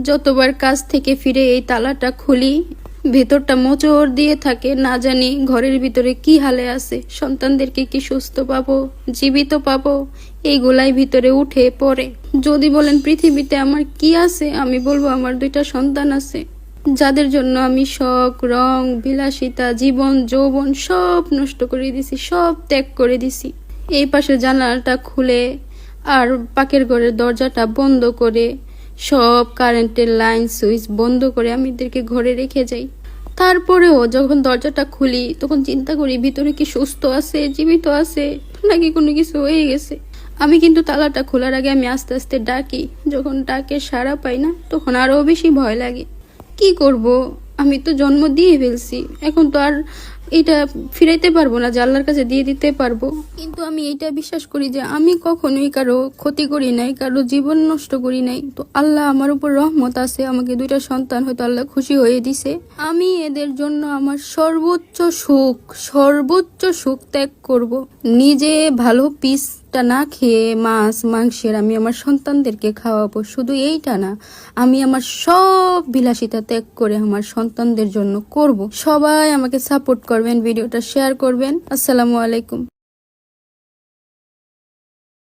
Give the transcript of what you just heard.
যতবার কাজ থেকে ফিরে এই তালাটা খুলি, ভেতরটা মোচড় দিয়ে থাকে, না জানি ঘরের ভিতরে কি হালে আছে, সন্তানদেরকে কি সুস্থ পাবো, জীবিত পাবো, এইগুলাই ভিতরে উঠে পড়ে। যদি বলেন পৃথিবীতে আমার কি আছে, আমি বলবো আমার 2টা সন্তান আছে, যাদের জন্য আমি শখ, রং, বিলাসিতা, জীবন, যৌবন সব নষ্ট করে দিছি, সব ত্যাগ করে দিছি। এই পাশে জানালাটা খুলে আর পাকের ঘরের দরজাটা বন্ধ করে, সব কারেন্টের লাইন সুইচ বন্ধ করে আমি এদেরকে ঘরে রেখে যাই। তারপরেও যখন দরজাটা খুলি তখন চিন্তা করি ভিতরে কি সুস্থ আছে, জীবিত আছে, নাকি কোনো কিছু হয়ে গেছে। আমি কিন্তু তালাটা খোলার আগে আমি আস্তে আস্তে ডাকি, যখন ডাকে সাড়া পাই না তখন আরো বেশি ভয় লাগে। কি করব, আমি তো জন্ম দিয়ে ফেলছি, এখন তো আর এটা ফিরাইতে পারবো না, যে আল্লাহর কাছে দিয়ে দিতে পারবো। কিন্তু আমি এইটা বিশ্বাস করি যে আমি কখনোই কারো ক্ষতি করি নাই, কারো জীবন নষ্ট করি নাই। তো আল্লাহ আমার উপর রহমত আছে, আমাকে 2টা সন্তান হয়তো আল্লাহ খুশি হয়ে দিছে। আমি এদের জন্য আমার সর্বোচ্চ সুখ ত্যাগ করব। নিজে ভালো পিসটা না খেয়ে মাছ মাংসের আমি আমার সন্তানদেরকে খাওয়াবো। শুধু এইটা না, আমি আমার সব বিলাসিতা ত্যাগ করে আমার সন্তানদের জন্য করব। সবাই আমাকে সাপোর্ট করবেন, ভিডিওটা শেয়ার করবেন। আসসালামু আলাইকুম।